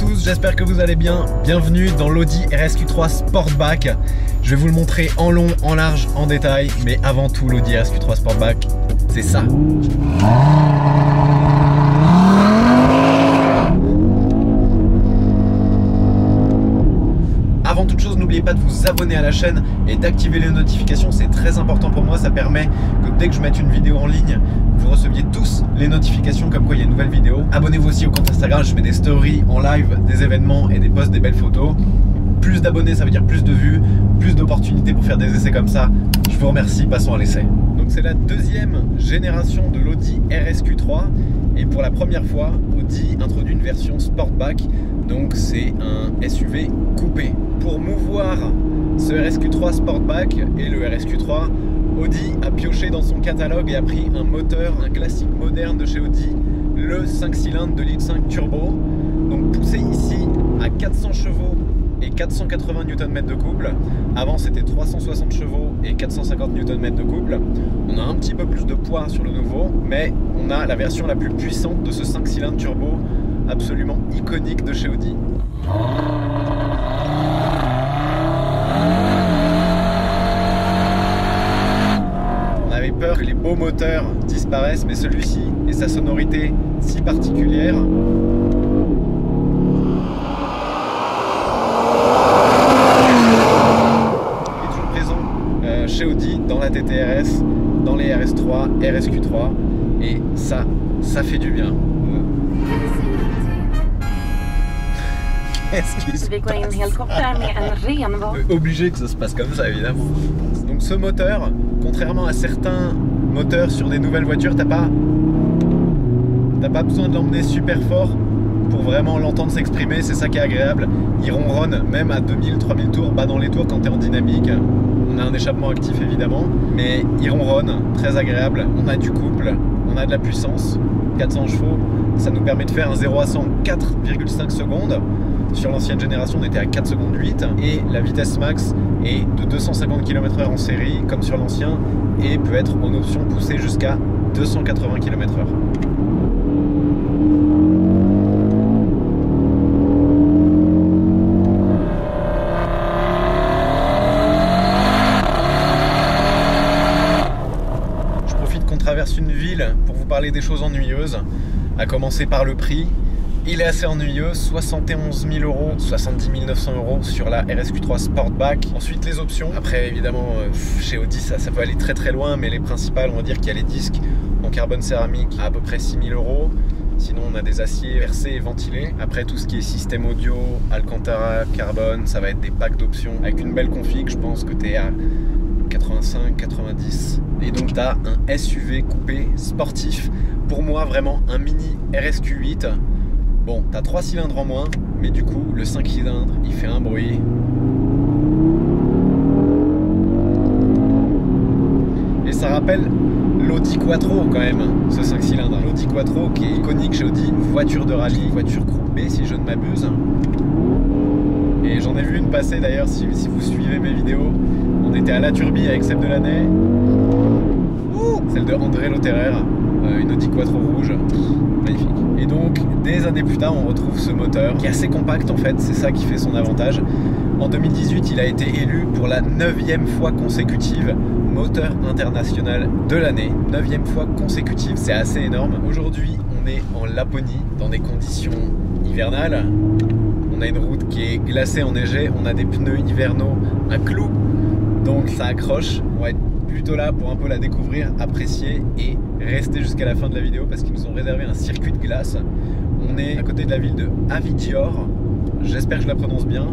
tous, j'espère que vous allez bien. Bienvenue dans l'Audi RSQ3 Sportback. Je vais vous le montrer en long, en large, en détail. Mais avant tout, l'Audi RSQ3 Sportback, c'est ça. Avant toute chose, n'oubliez pas de vous abonner à la chaîne et d'activer les notifications, c'est très important pour moi, ça permet que dès que je mette une vidéo en ligne, vous receviez tous les notifications comme quoi il y a une nouvelle vidéo. Abonnez-vous aussi au compte Instagram, je mets des stories en live, des événements et des posts, des belles photos. Plus d'abonnés, ça veut dire plus de vues, plus d'opportunités pour faire des essais comme ça. Je vous remercie, passons à l'essai. Donc c'est la deuxième génération de l'Audi RSQ3 et pour la première fois, Audi introduit une version Sportback, donc c'est un SUV coupé. Pour mouvoir ce RSQ3 Sportback et le RSQ3, Audi a pioché dans son catalogue et a pris un moteur, un classique moderne de chez Audi, le 5 cylindres 2,5 litres turbo, donc poussé ici à 400 chevaux et 480 Nm de couple. Avant c'était 360 chevaux et 450 Nm de couple. On a un petit peu plus de poids sur le nouveau, mais on a la version la plus puissante de ce 5 cylindres turbo absolument iconique de chez Audi. On avait peur que les beaux moteurs disparaissent, mais celui-ci et sa sonorité si particulière chez Audi, dans la TTRS, dans les RS3, RSQ3, et ça fait du bien. Qu'est-ce qui se passe? Obligé que ça se passe comme ça, évidemment. Donc ce moteur, contrairement à certains moteurs sur des nouvelles voitures, t'as pas besoin de l'emmener super fort pour vraiment l'entendre s'exprimer, c'est ça qui est agréable. Il ronronne même à 2000-3000 tours, bas dans les tours quand tu es en dynamique. On a un échappement actif évidemment, mais il ronronne, très agréable. On a du couple, on a de la puissance, 400 chevaux, ça nous permet de faire un 0 à 100 en 4,5 secondes. Sur l'ancienne génération on était à 4 secondes 8 et la vitesse max est de 250 km/h en série comme sur l'ancien et peut être en option poussée jusqu'à 280 km/h. Traverse une ville pour vous parler des choses ennuyeuses, à commencer par le prix. Il est assez ennuyeux, 71 000 €, 70 900 € sur la RSQ3 Sportback. Ensuite les options, après évidemment chez Audi ça peut aller très très loin, mais les principales, on va dire qu'il y a les disques en carbone céramique à peu près 6 000 €. Sinon on a des aciers versés et ventilés. Après tout ce qui est système audio, Alcantara, carbone, ça va être des packs d'options avec une belle config. Je pense que tu es à 85, 90 et donc tu as un SUV coupé sportif. Pour moi vraiment un mini RSQ8. Bon, tu as 3 cylindres en moins, mais du coup le 5 cylindres il fait un bruit. Et ça rappelle l'Audi Quattro quand même, ce 5 cylindres. L'Audi Quattro qui est iconique chez Audi, voiture de rallye, voiture groupe B si je ne m'abuse. Et j'en ai vu une passer d'ailleurs si vous suivez mes vidéos. On était à La Turbie avec celle de l'année, celle de André Lotterer, une Audi Quattro rouge, magnifique. Et donc des années plus tard on retrouve ce moteur qui est assez compact en fait, c'est ça qui fait son avantage. En 2018 il a été élu pour la 9e fois consécutive moteur international de l'année, 9e fois consécutive, c'est assez énorme. Aujourd'hui on est en Laponie dans des conditions hivernales. On a une route qui est glacée, enneigée, on a des pneus hivernaux à clous, donc ça accroche. On va être plutôt là pour un peu la découvrir, apprécier et rester jusqu'à la fin de la vidéo parce qu'ils nous ont réservé un circuit de glace. On est à côté de la ville de Avidior, j'espère que je la prononce bien.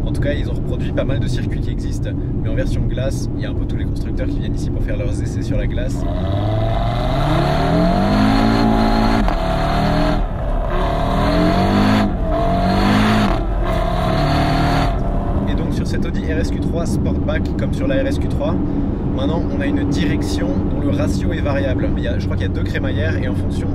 En tout cas ils ont reproduit pas mal de circuits qui existent, mais en version glace. Il y a un peu tous les constructeurs qui viennent ici pour faire leurs essais sur la glace. Cette Audi RSQ3 Sportback comme sur la RSQ3, maintenant on a une direction dont le ratio est variable. Je crois qu'il y a 2 crémaillères et en fonction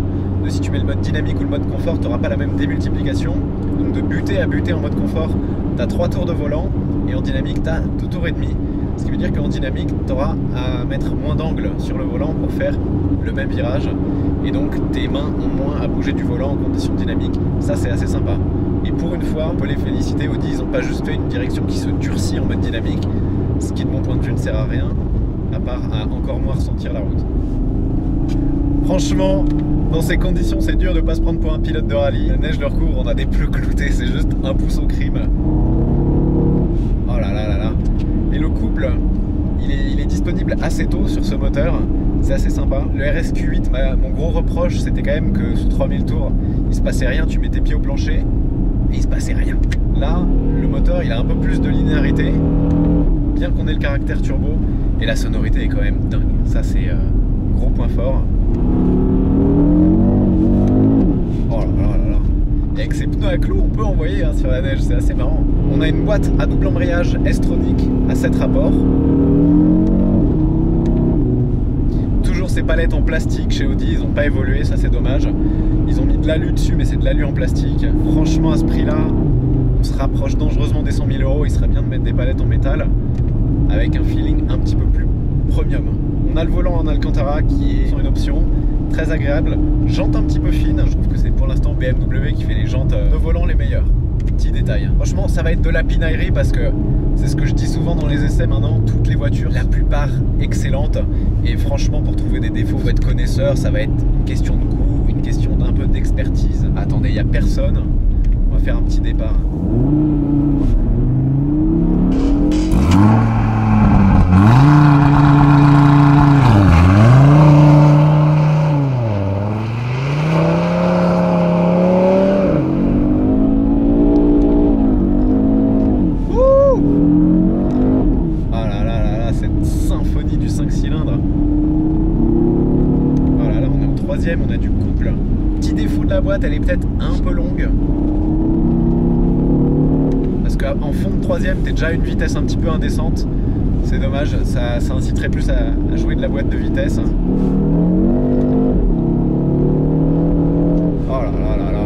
de si tu mets le mode dynamique ou le mode confort, tu n'auras pas la même démultiplication. Donc de butée à butée en mode confort, tu as 3 tours de volant et en dynamique tu as 2 tours et demi. Ce qui veut dire qu'en dynamique, tu auras à mettre moins d'angle sur le volant pour faire le même virage. Et donc tes mains ont moins à bouger du volant en conditions dynamiques. Ça c'est assez sympa. Et pour une fois, on peut les féliciter. Audi, ils n'ont pas juste fait une direction qui se durcit en mode dynamique, ce qui de mon point de vue ne sert à rien, à part à encore moins ressentir la route. Franchement, dans ces conditions, c'est dur de pas se prendre pour un pilote de rallye. La neige leur couvre, on a des pneus cloutés, c'est juste un pouce au crime. Oh là là là là. Et le couple, il est disponible assez tôt sur ce moteur, c'est assez sympa. Le RSQ8, mon gros reproche, c'était quand même que sous 3000 tours, il se passait rien, tu mets tes pieds au plancher et il se passait rien. Là, le moteur, il a un peu plus de linéarité, bien qu'on ait le caractère turbo, et la sonorité est quand même dingue. Ça, c'est gros point fort. Oh là là là là. Et avec ces pneus à clous, on peut envoyer hein, sur la neige, c'est assez marrant. On a une boîte à double embrayage S-Tronic à 7 rapports. Toujours ces palettes en plastique chez Audi, ils n'ont pas évolué, ça c'est dommage. Ils ont mis de l'alu dessus, mais c'est de l'alu en plastique. Franchement, à ce prix-là, on se rapproche dangereusement des 100 000 €. Il serait bien de mettre des palettes en métal avec un feeling un petit peu plus premium. On a le volant en Alcantara qui est une option très agréable, jante un petit peu fine, je trouve que c'est pour l'instant BMW qui fait les jantes de volant les meilleures. Petit détail. Franchement, ça va être de la pinaillerie parce que c'est ce que je dis souvent dans les essais maintenant, toutes les voitures, la plupart excellentes, et franchement pour trouver des défauts, faut être connaisseur, ça va être une question de goût, une question d'un peu d'expertise. Attendez, il n'y a personne, on va faire un petit départ. On a du couple. Petit défaut de la boîte, elle est peut-être un peu longue. Parce qu'en fond de troisième, t'es déjà à une vitesse un petit peu indécente. C'est dommage, ça inciterait plus à jouer de la boîte de vitesse. Oh là là là là.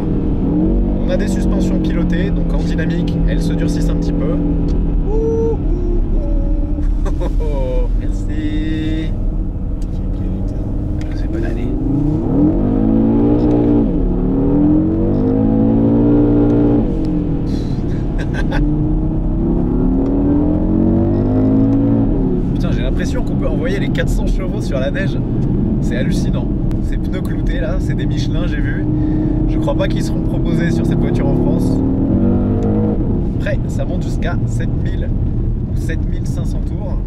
On a des suspensions pilotées, donc en dynamique, elles se durcissent un petit peu. Merci. Je sais pas l'année. Putain, j'ai l'impression qu'on peut envoyer les 400 chevaux sur la neige. C'est hallucinant. Ces pneus cloutés là, c'est des Michelin, j'ai vu. Je crois pas qu'ils seront proposés sur cette voiture en France. Après, ça monte jusqu'à 7000 ou 7500 tours.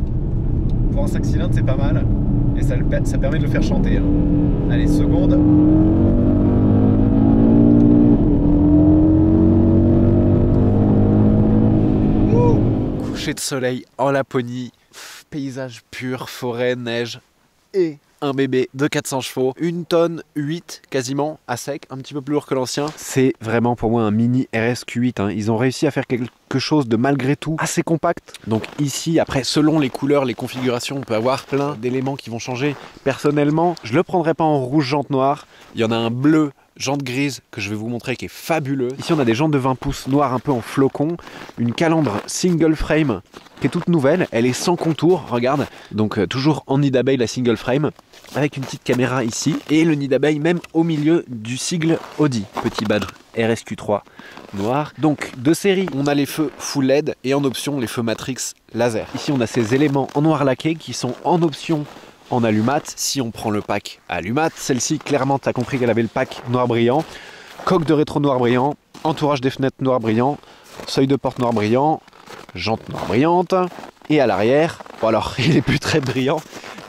Pour un 5 cylindres, c'est pas mal. Et ça permet de le faire chanter. Hein. Allez, seconde. Coucher de soleil en Laponie, paysage pur, forêt, neige et un bébé de 400 chevaux, 1 tonne 8 quasiment à sec, un petit peu plus lourd que l'ancien. C'est vraiment pour moi un mini RSQ8, hein. Ils ont réussi à faire quelque chose de malgré tout assez compact. Donc ici, après, selon les couleurs, les configurations, on peut avoir plein d'éléments qui vont changer. Personnellement, je le prendrai pas en rouge jante noire. Il y en a un bleu jante grise que je vais vous montrer qui est fabuleux. Ici on a des jantes de 20 pouces noires un peu en flocon, une calandre single frame qui est toute nouvelle, elle est sans contour, regarde, donc toujours en nid d'abeille la single frame, avec une petite caméra ici, et le nid d'abeille même au milieu du sigle Audi, petit badge RSQ3 noir. Donc de série, on a les feux full LED et en option les feux Matrix laser. Ici on a ces éléments en noir laqué qui sont en option en allumat. Si on prend le pack allumat, celle-ci clairement tu as compris qu'elle avait le pack noir brillant, coque de rétro noir brillant, entourage des fenêtres noir brillant, seuil de porte noir brillant, jante noire brillante, et à l'arrière, bon alors il est plus très brillant,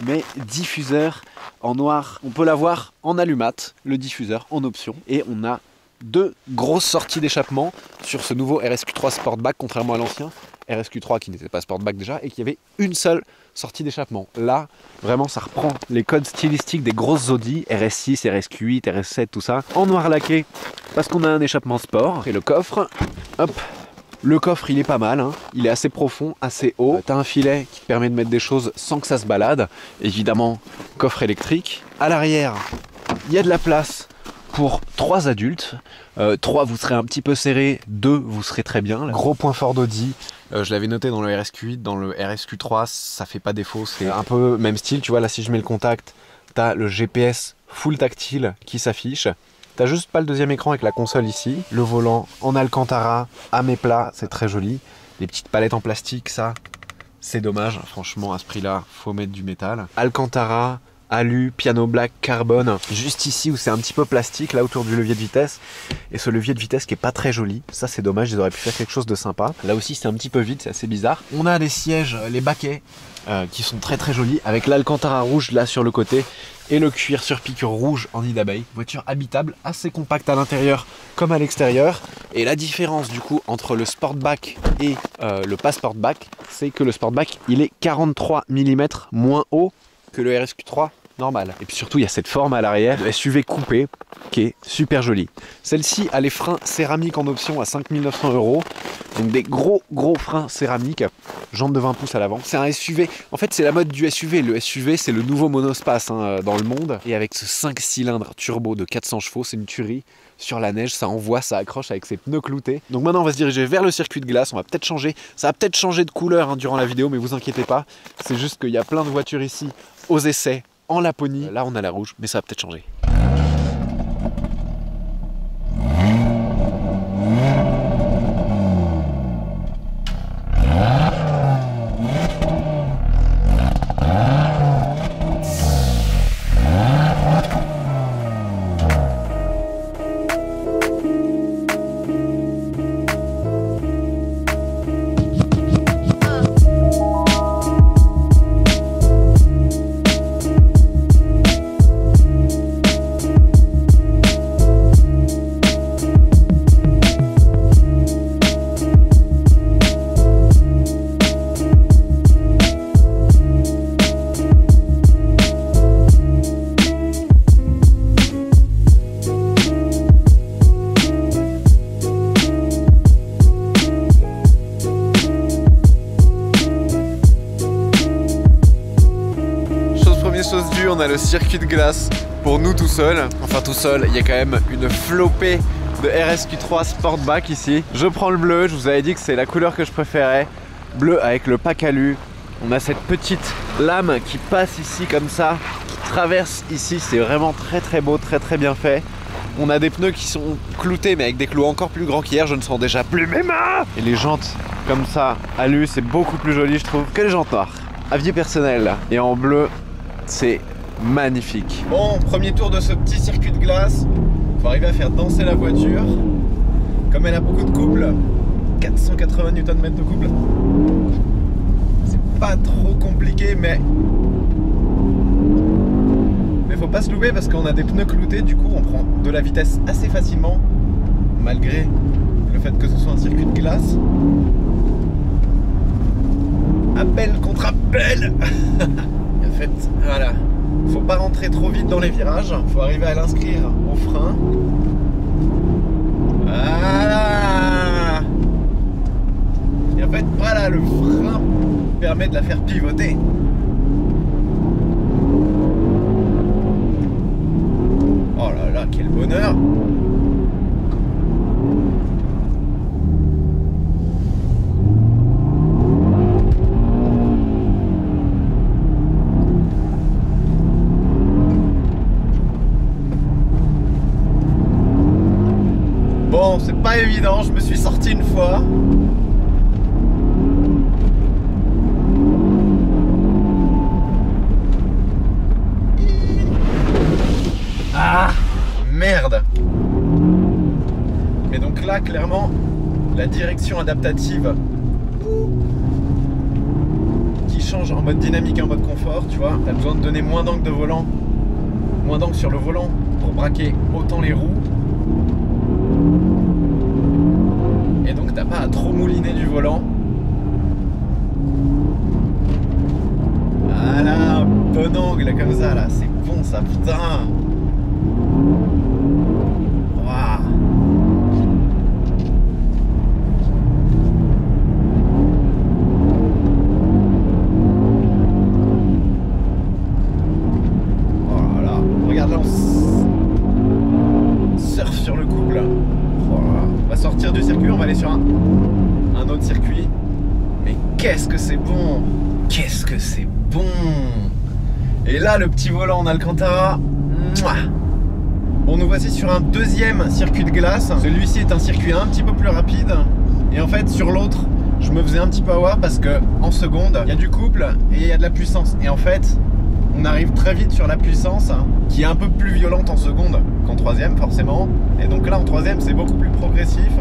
mais diffuseur en noir. On peut l'avoir en allumat, le diffuseur en option, et on a 2 grosses sorties d'échappement sur ce nouveau RSQ3 Sportback, contrairement à l'ancien RSQ3 qui n'était pas Sportback déjà, et qui avait une seule sortie d'échappement. Là, vraiment, ça reprend les codes stylistiques des grosses Audi, RS6, RSQ8, RS7, tout ça, en noir laqué, parce qu'on a un échappement sport. Et le coffre, hop, le coffre, il est pas mal, hein. Il est assez profond, assez haut. T'as un filet qui te permet de mettre des choses sans que ça se balade. Évidemment, coffre électrique. À l'arrière, il y a de la place pour 3 adultes. 3, vous serez un petit peu serré, 2, vous serez très bien. Gros point fort d'Audi. Je l'avais noté dans le RSQ8, dans le RSQ3, ça fait pas défaut, c'est un peu même style, tu vois, là si je mets le contact, t'as le GPS full tactile qui s'affiche, T'as juste pas le deuxième écran avec la console ici. Le volant en Alcantara, à mes plats, c'est très joli. Les petites palettes en plastique, ça, c'est dommage. Franchement, à ce prix-là, faut mettre du métal. Alcantara, alu, piano black, carbone. Juste ici où c'est un petit peu plastique, là autour du levier de vitesse. Et ce levier de vitesse qui est pas très joli. Ça, c'est dommage, ils auraient pu faire quelque chose de sympa. Là aussi, c'est un petit peu vide, c'est assez bizarre. On a les sièges, les baquets, qui sont très très jolis, avec l'Alcantara rouge là sur le côté et le cuir sur piqûre rouge en nid d'abeille. Voiture habitable, assez compacte à l'intérieur comme à l'extérieur. Et la différence du coup entre le Sportback et le pas Sportback, c'est que le Sportback il est 43 mm moins haut que le RSQ3 normal. Et puis surtout il y a cette forme à l'arrière de SUV coupé qui est super jolie. Celle-ci a les freins céramiques en option à 5 900 €. Donc des gros freins céramiques, jantes de 20 pouces à l'avant. C'est un SUV, en fait c'est la mode du SUV. Le SUV c'est le nouveau monospace dans le monde. Et avec ce 5 cylindres turbo de 400 chevaux, c'est une tuerie. Sur la neige, ça envoie, ça accroche avec ses pneus cloutés. Donc maintenant on va se diriger vers le circuit de glace. On va peut-être changer, ça va peut-être changer de couleur durant la vidéo, mais vous inquiétez pas. C'est juste qu'il y a plein de voitures ici aux essais, en Laponie. Là on a la rouge, mais ça va peut-être changer. On a le circuit de glace pour nous tout seul. Enfin tout seul, il y a quand même une flopée de RSQ3 Sportback ici. Je prends le bleu, je vous avais dit que c'est la couleur que je préférais. Bleu avec le pack alu. On a cette petite lame qui passe ici comme ça, qui traverse ici. C'est vraiment très beau, très bien fait. On a des pneus qui sont cloutés mais avec des clous encore plus grands qu'hier. Je ne sens déjà plus mes mains. Et les jantes comme ça, alu, c'est beaucoup plus joli je trouve que les jantes noires. Avis personnel là. Et en bleu, c'est magnifique. Bon, premier tour de ce petit circuit de glace. Faut arriver à faire danser la voiture. Comme elle a beaucoup de couple, 480 Nm de couple. C'est pas trop compliqué, mais faut pas se louper parce qu'on a des pneus cloutés. Du coup, on prend de la vitesse assez facilement, malgré le fait que ce soit un circuit de glace. Appel contre appel. En fait, voilà. Faut pas rentrer trop vite dans les virages, faut arriver à l'inscrire au frein. Voilà. Et en fait, voilà, le frein permet de la faire pivoter. Oh là là, quel bonheur. Bon, c'est pas évident, je me suis sorti une fois. Ah, merde. Mais donc là, clairement, la direction adaptative qui change en mode dynamique et en mode confort, tu vois. T'as besoin de donner moins d'angle de volant, moins d'angle sur le volant pour braquer autant les roues. Et donc t'as pas à trop mouliner du volant. Voilà, bon angle comme ça là, c'est bon ça, putain. Wow. Oh là là, regarde là, on surfe sur le couple. On va sortir du circuit, on va aller sur un autre circuit. Mais qu'est-ce que c'est bon! Qu'est-ce que c'est bon! Et là, le petit volant en Alcantara, mouah, Bon, nous voici sur un deuxième circuit de glace. Celui-ci est un circuit un petit peu plus rapide. Et en fait, sur l'autre, je me faisais un petit peu avoir parce que en seconde, il y a du couple et il y a de la puissance. Et en fait, on arrive très vite sur la puissance qui est un peu plus violente en seconde qu'en troisième, forcément. Et donc là, en troisième, c'est beaucoup plus progressif.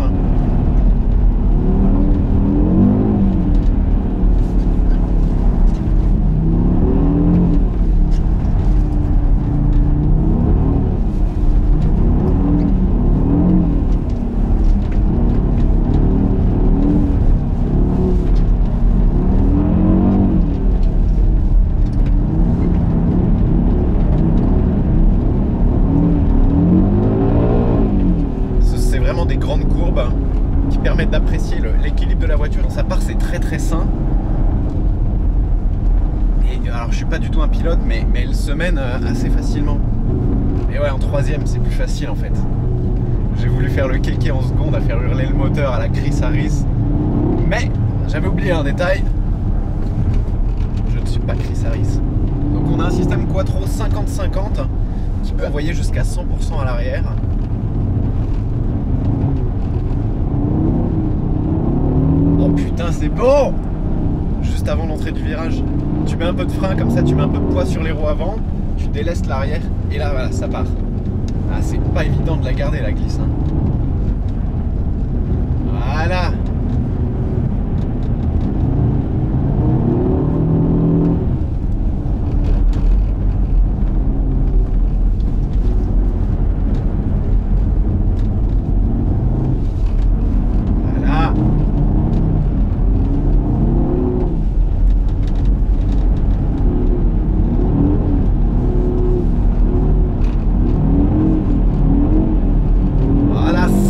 Des grandes courbes qui permettent d'apprécier l'équilibre de la voiture. Dans sa part, c'est très très sain. Et alors, je suis pas du tout un pilote, mais elle se mène assez facilement. Et ouais, en troisième, c'est plus facile en fait. J'ai voulu faire le kéké en seconde, à faire hurler le moteur à la Chris Harris, mais j'avais oublié un détail. Je ne suis pas Chris Harris. Donc, on a un système Quattro 50-50 qui peut envoyer jusqu'à 100% à l'arrière. Oh putain, c'est bon! Juste avant l'entrée du virage, tu mets un peu de frein comme ça, tu mets un peu de poids sur les roues avant, tu délestes l'arrière et là voilà, ça part. Ah, c'est pas évident de la garder la glisse. Hein. Voilà.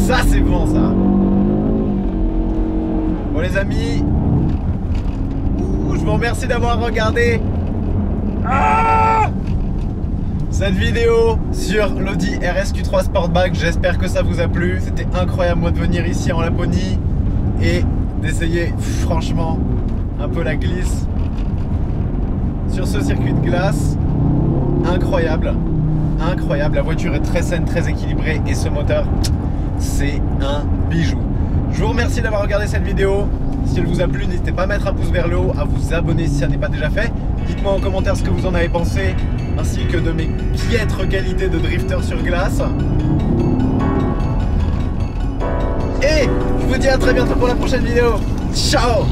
Ça c'est bon ça. Bon les amis, je vous remercie d'avoir regardé cette vidéo sur l'Audi RS-Q3 Sportback. J'espère que ça vous a plu. C'était incroyable moi de venir ici en Laponie et d'essayer franchement un peu la glisse sur ce circuit de glace. Incroyable, incroyable. La voiture est très saine, très équilibrée et ce moteur, c'est un bijou. Je vous remercie d'avoir regardé cette vidéo. Si elle vous a plu, n'hésitez pas à mettre un pouce vers le haut, à vous abonner si ça n'est pas déjà fait. Dites-moi en commentaire ce que vous en avez pensé, ainsi que de mes piètres qualités de drifter sur glace. Et je vous dis à très bientôt pour la prochaine vidéo. Ciao!